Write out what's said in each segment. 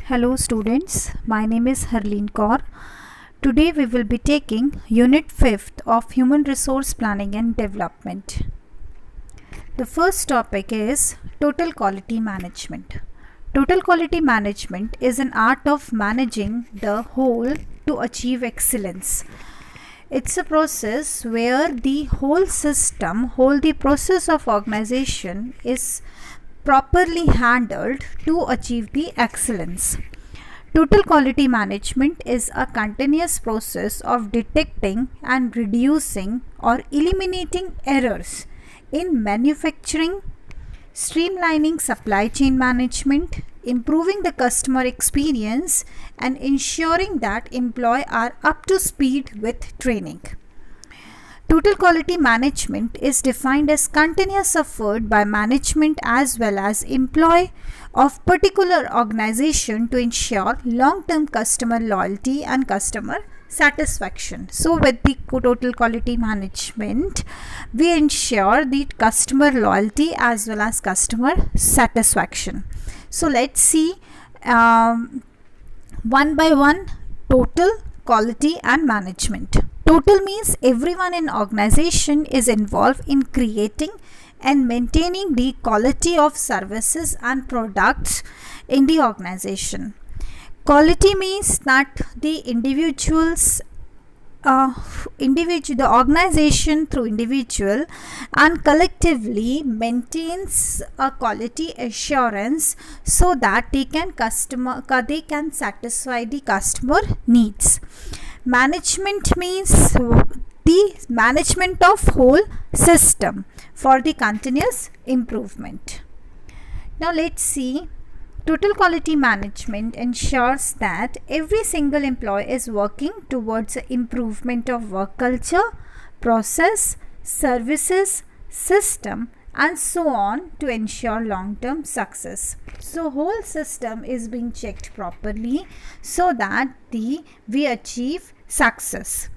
Hello students, my name is Harleen Kaur. Today we will be taking Unit 5th of Human Resource Planning and Development. The first topic is Total Quality Management. Total Quality Management is an art of managing the whole to achieve excellence. It's a process where the whole system, the process of organization is properly handled to achieve the excellence. Total quality management is a continuous process of detecting and reducing or eliminating errors in manufacturing, streamlining supply chain management, improving the customer experience, and ensuring that employees are up to speed with training. Total quality management is defined as continuous effort by management as well as employee of particular organization to ensure long-term customer loyalty and customer satisfaction. So with the total quality management, we ensure the customer loyalty as well as customer satisfaction. So let's see one by one total quality and management. Total means everyone in organization is involved in creating and maintaining the quality of services and products in the organization. Quality means that the the organization through individual and collectively maintains a quality assurance so that they can satisfy the customer needs. Management means the management of whole system for the continuous improvement. Now let's see. Total quality management ensures that every single employee is working towards the improvement of work culture, process, services, system, and so on to ensure long-term success. So whole system is being checked properly so that we achieve success.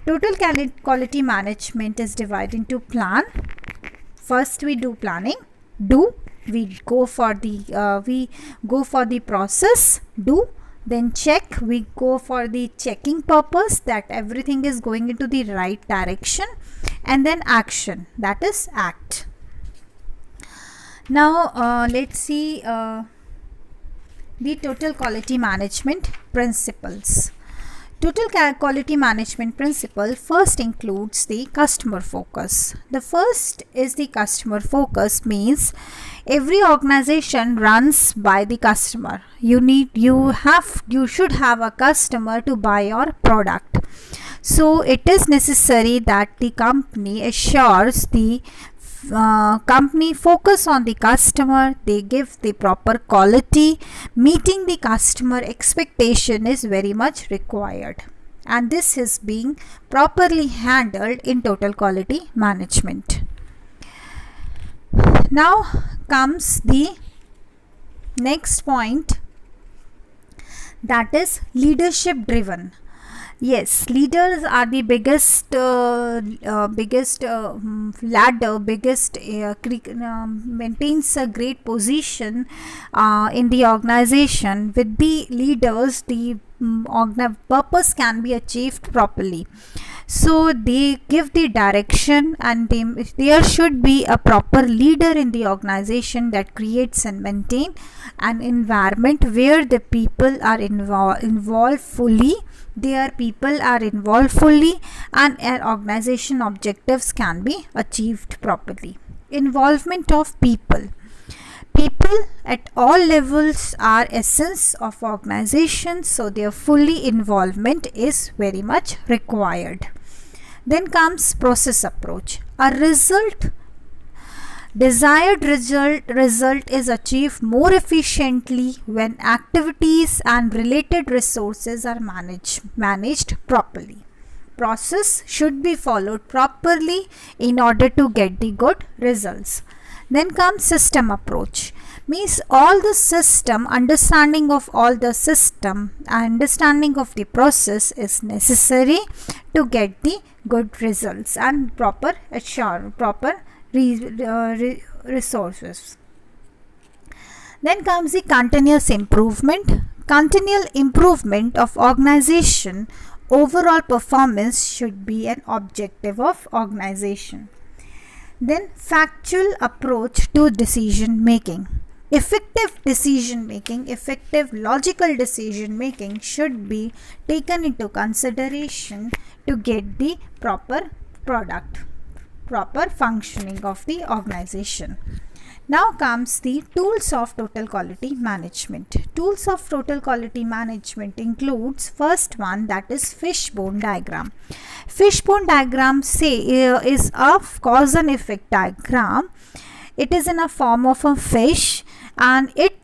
Total quality management is divided into plan. First we do planning. We go for the process. Then check. We go for the checking purpose that everything is going into the right direction, and then action, that is act. Now let's see the total quality management principles. Total quality management principle first includes the customer focus. The first is the customer focus, means every organization runs by the customer. You should have a customer to buy your product. So it is necessary that the company assures the company focus on the customer. They give the proper quality. Meeting the customer expectation is very much required, and this is being properly handled in total quality management. Now comes the next point, that is leadership driven. Yes, leaders are the biggest ladder, maintains a great position in the organization. With the leaders, the purpose can be achieved properly. So they give the direction, and there should be a proper leader in the organization that creates and maintain an environment where the people are involved fully. Their people are involved fully, and organization objectives can be achieved properly. Involvement of people. People at all levels are essence of organization, so their fully involvement is very much required. Then comes process approach. Desired result is achieved more efficiently when activities and related resources are managed properly. Process should be followed properly in order to get the good results. Then comes system approach. Means all the system, understanding of all the system, understanding of the process is necessary to get the good results and proper resources. Then comes the continuous improvement. Continual improvement of organization overall performance should be an objective of organization. Then factual approach to decision making. Effective decision making, effective logical decision making should be taken into consideration to get the proper product, proper functioning of the organization. Now comes the tools of total quality management. Tools of total quality management includes first one, that is fishbone diagram. Fishbone diagram is a cause and effect diagram. It is in a form of a fish, and it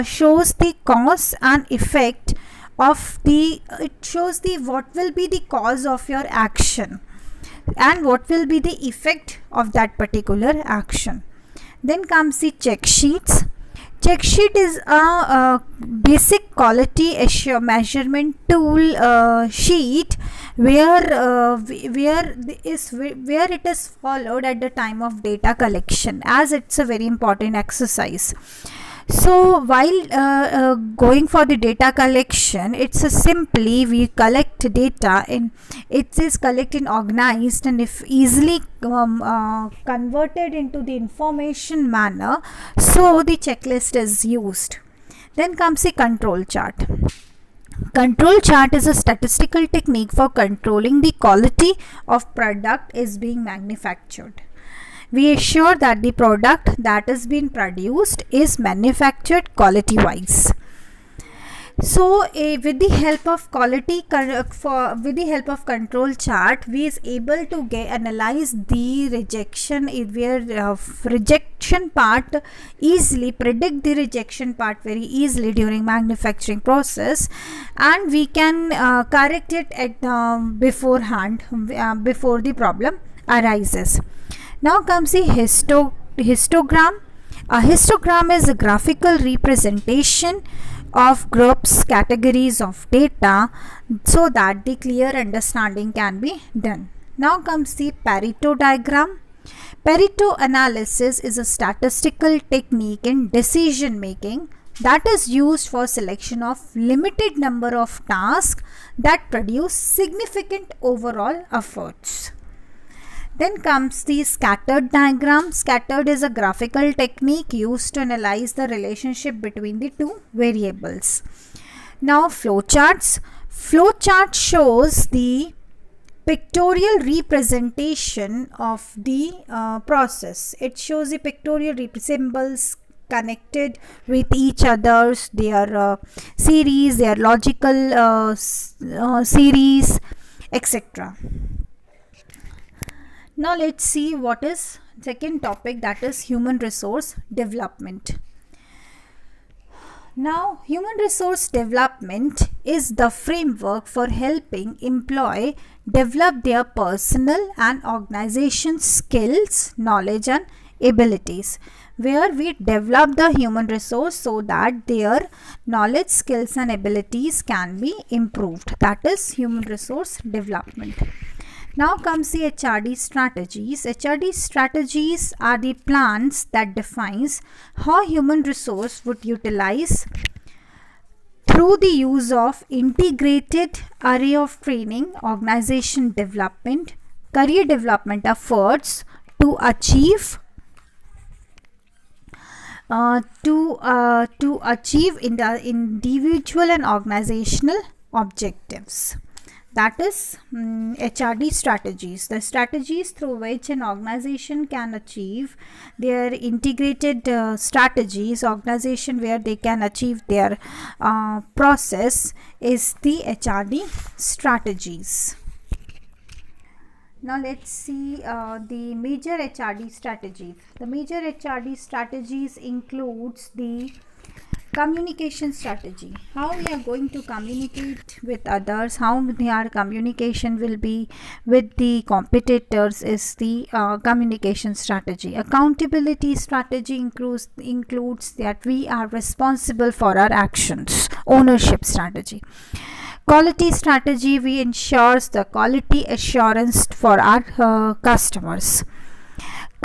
shows the cause and effect of the, it shows the what will be the cause of your action and what will be the effect of that particular action. Then comes the check sheets. Check sheet is a basic quality measurement tool sheet where it is followed at the time of data collection, as it's a very important exercise. So while going for the data collection, it's simply we collect data in, it is collected, organized, and if easily converted into the information manner, so the checklist is used. Then comes the control chart. Control chart is a statistical technique for controlling the quality of product is being manufactured. We assure that the product that is being produced is manufactured quality wise. So with the help of control chart, we is able to analyze the rejection, where rejection part easily, predict the rejection part very easily during manufacturing process, and we can correct it at beforehand, before the problem arises. Now comes the histogram. A histogram is a graphical representation of groups, categories of data, so that the clear understanding can be done. Now comes the Pareto diagram. Pareto analysis is a statistical technique in decision making that is used for selection of limited number of tasks that produce significant overall efforts. Then comes the scattered diagram. Scattered is a graphical technique used to analyze the relationship between the two variables. Now flowcharts. Flowchart shows the pictorial representation of the process. It shows the pictorial symbols connected with each others, their series, their logical series, etc. Now let's see what is second topic, that is human resource development. Now human resource development is the framework for helping employee develop their personal and organization skills, knowledge and abilities, where we develop the human resource so that their knowledge, skills and abilities can be improved. That is human resource development. Now comes the HRD strategies. HRD strategies are the plans that defines how human resource would utilize through the use of integrated array of training, organization development, career development efforts to achieve in the individual and organizational objectives. That is HRD strategies, the strategies through which an organization can achieve their integrated strategies, organization where they can achieve their process is the HRD strategies. Now let's see the major HRD strategies. The major HRD strategies includes the communication strategy. How we are going to communicate with others, how our communication will be with the competitors is the communication strategy. Accountability strategy includes that we are responsible for our actions. Ownership strategy. Quality strategy, we ensures the quality assurance for our customers.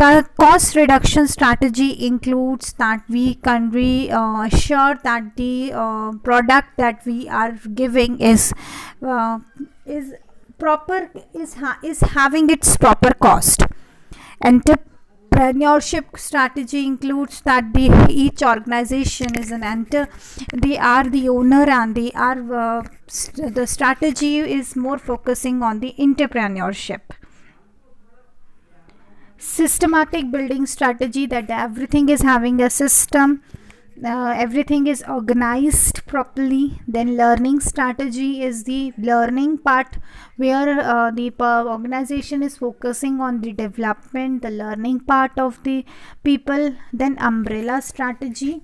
Cost reduction strategy includes that we can ensure that the product that we are giving is proper, is having its proper cost. Entrepreneurship strategy includes that each organization is they are the owner, and they are the strategy is more focusing on the entrepreneurship. Systematic building strategy, that everything is having a system, everything is organized properly. Then learning strategy is the learning part, where the organization is focusing on the development, the learning part of the people. Then umbrella strategy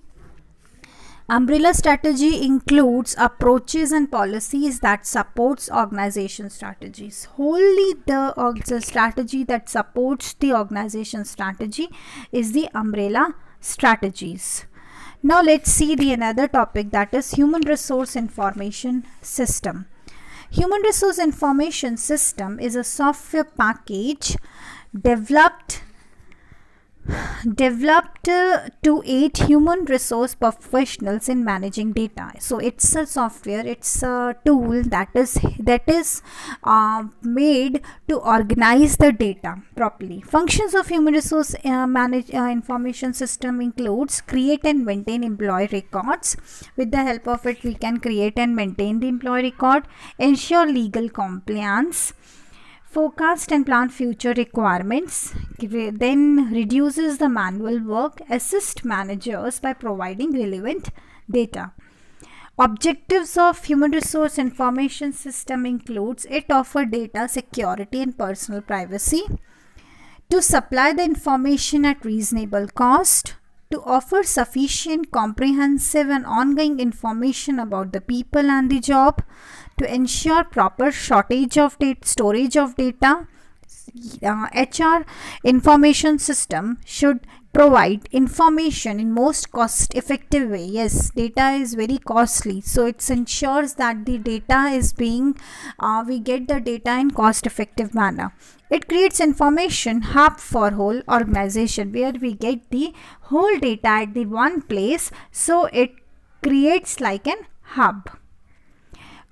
includes approaches and policies that supports organization strategies. Wholly the strategy that supports the organization strategy is the umbrella strategies. Now let's see the another topic, that is human resource information system. Human resource information system is a software package developed to aid human resource professionals in managing data. So it's a software, it's a tool that is made to organize the data properly. Functions of human resource information system includes create and maintain employee records. With the help of it, we can create and maintain the employee record, ensure legal compliance, forecast and plan future requirements, then reduces the manual work, assist managers by providing relevant data. Objectives of human resource information system includes it offer data security and personal privacy, to supply the information at reasonable cost, to offer sufficient, comprehensive and ongoing information about the people and the job, to ensure proper storage of data. HR information system should provide information in most cost effective way. Yes, data is very costly, so it ensures that the data is being we get the data in cost effective manner. It creates information hub for whole organization, where we get the whole data at the one place, so it creates like an hub.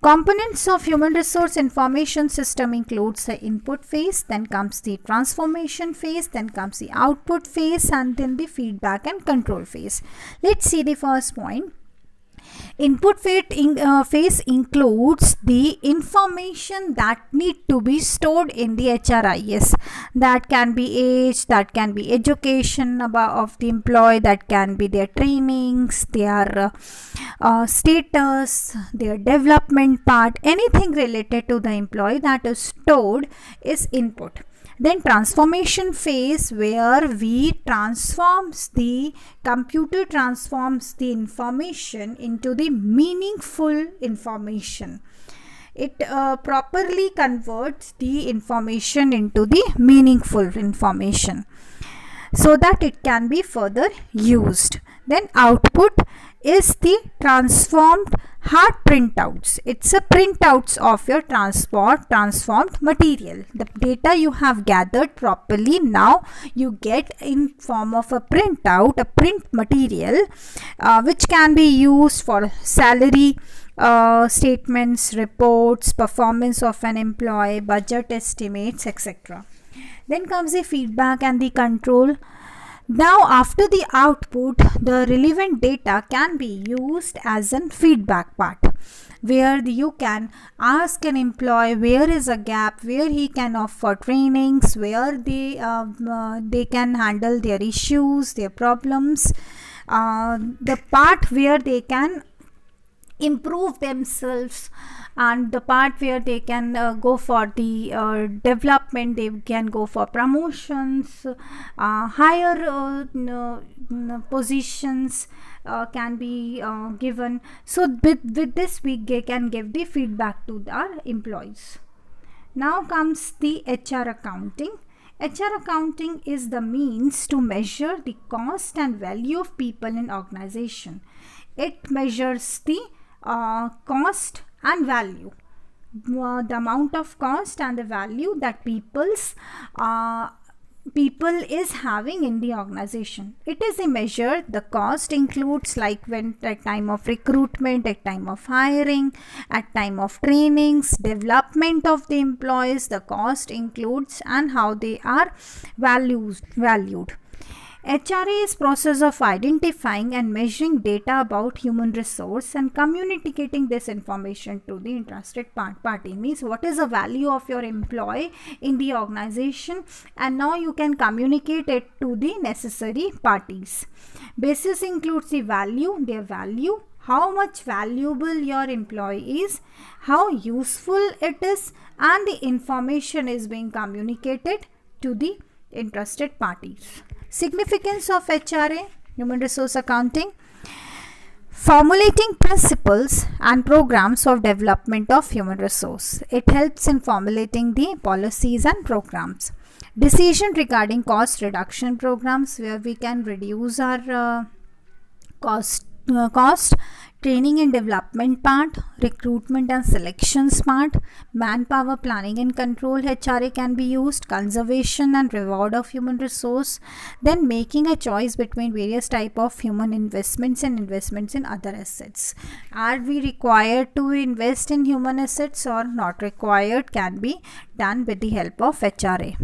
Components of human resource information system includes the input phase, then comes the transformation phase, then comes the output phase, and then the feedback and control phase. Let's see the first point. Input phase includes the information that need to be stored in the HRIS. That can be age, that can be education of the employee, that can be their trainings, their status, their development part, anything related to the employee that is stored is input. Then transformation phase, where computer transforms the information into the meaningful information. It properly converts the information into the meaningful information so that it can be further used. Then output is the transformed hard printouts. It's a printouts of your transformed material. The data you have gathered properly, now you get in form of a printout, a print material, which can be used for salary statements, reports, performance of an employee, budget estimates, etc. Then comes the feedback and the control. Now after the output, the relevant data can be used as a feedback part, where you can ask an employee where is a gap, where he can offer trainings, where they can handle their issues, their problems, the part where they can improve themselves, and the part where they can go for the development, they can go for promotions, higher positions can be given. So with this we can give the feedback to our employees. Now comes the HR accounting. HR accounting is the means to measure the cost and value of people in organization. It measures the cost and value, the amount of cost and the value that people's people is having in the organization. It is a measure. The cost includes like when at time of recruitment, at time of hiring, at time of trainings, development of the employees. The cost includes and how they are valued. HRA is process of identifying and measuring data about human resource and communicating this information to the interested party. Means what is the value of your employee in the organization, and now you can communicate it to the necessary parties. Basis includes the value, their value, how much valuable your employee is, how useful it is, and the information is being communicated to the interested parties. Significance of HRA, Human Resource Accounting: formulating principles and programs of development of human resource. It helps in formulating the policies and programs. Decision regarding cost reduction programs, where we can reduce our cost. Training and development part, recruitment and selections part, manpower planning and control, HRA can be used, conservation and reward of human resource, then making a choice between various type of human investments and investments in other assets. Are we required to invest in human assets or not required? Can be done with the help of HRA.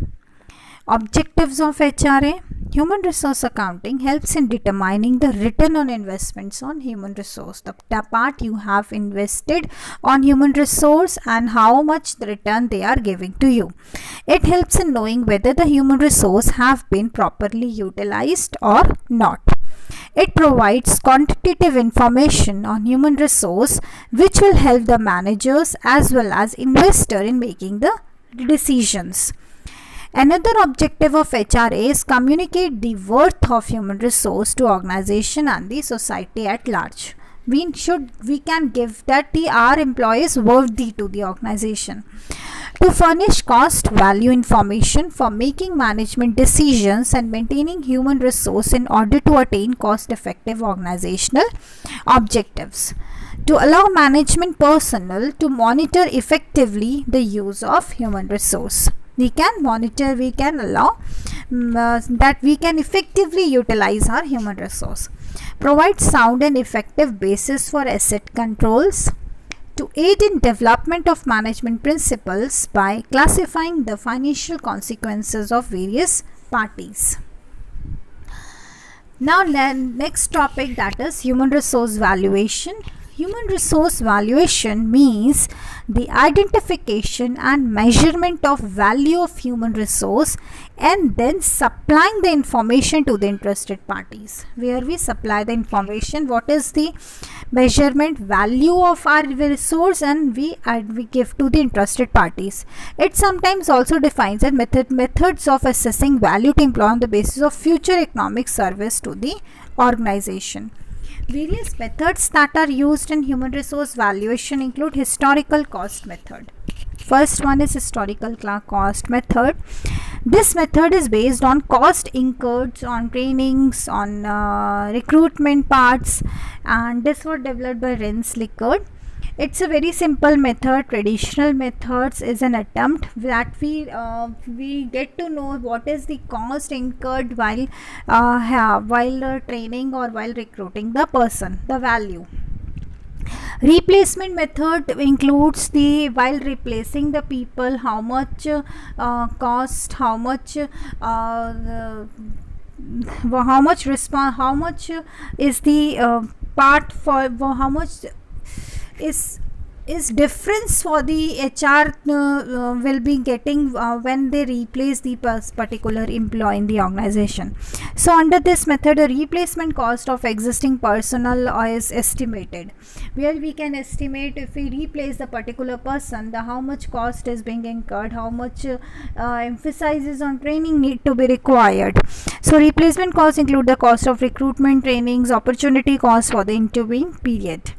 Objectives of HRA: human resource accounting helps in determining the return on investments on human resource, the part you have invested on human resource and how much the return they are giving to you. It helps in knowing whether the human resource have been properly utilized or not. It provides quantitative information on human resource which will help the managers as well as investor in making the decisions. Another objective of HRA is communicate the worth of human resource to organization and the society at large. We can give that our employees worthy to the organization. To furnish cost value information for making management decisions and maintaining human resource in order to attain cost effective organizational objectives. To allow management personnel to monitor effectively the use of human resource. We can monitor, we can allow that we can effectively utilize our human resource. Provide sound and effective basis for asset controls. To aid in development of management principles by classifying the financial consequences of various parties. Now next topic, that is human resource valuation. Human resource valuation means the identification and measurement of value of human resource and then supplying the information to the interested parties. Where we supply the information, what is the measurement value of our resource, and we give to the interested parties. It sometimes also defines the methods of assessing value to employ on the basis of future economic service to the organization. Various methods that are used in human resource valuation include historical cost method. First one is historical cost method. This method is based on cost incurred on trainings, on recruitment parts, and this was developed by Renz Likert. It's a very simple method. Traditional methods is an attempt that we get to know what is the cost incurred while training or while recruiting the person, the value. Replacement method includes the while replacing the people, how much cost, how much is the part for how much is difference for the HR will be getting when they replace the particular employee in the organization. So under this method, a replacement cost of existing personnel is estimated, where we can estimate if we replace the particular person, the how much cost is being incurred, how much emphasis on training need to be required. So replacement costs include the cost of recruitment, trainings, opportunity cost for the intervening period.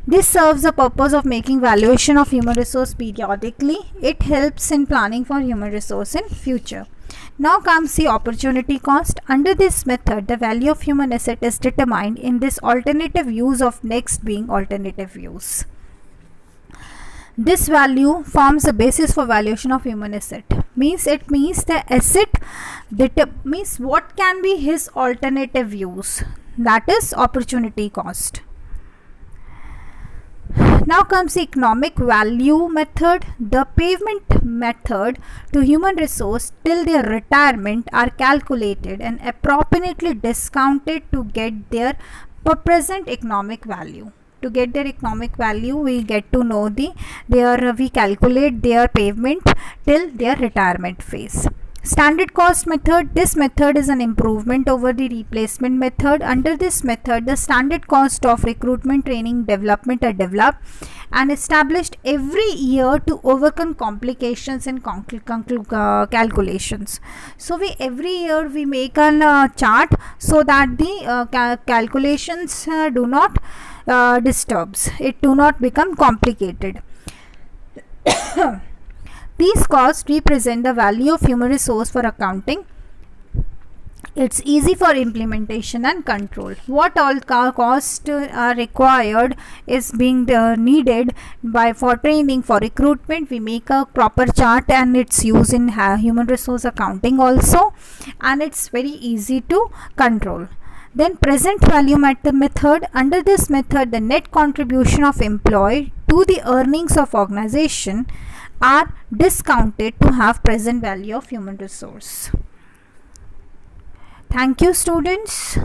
This serves the purpose of making valuation of human resource periodically. It helps in planning for human resource in future. Now comes the opportunity cost. Under this method, the value of human asset is determined in this alternative use of next being alternative use. This value forms the basis for valuation of human asset. It means the asset means what can be his alternative use, that is opportunity cost. Now comes the economic value method. The payment method to human resource till their retirement are calculated and appropriately discounted to get their present economic value. To get their economic value, we get to know we calculate their payment till their retirement phase. Standard cost method. This method is an improvement over the replacement method. Under this method, the standard cost of recruitment, training, development are developed and established every year to overcome complications in calculations. So every year we make a chart so that the calculations do not disturbs. It do not become complicated. These costs represent the value of human resource for accounting. It's easy for implementation and control. What all costs are required is being needed for training, for recruitment. We make a proper chart and it's used in human resource accounting also, and it's very easy to control. Then present value method. Under this method, the net contribution of employee to the earnings of organization are discounted to have present value of human resource. Thank you, students.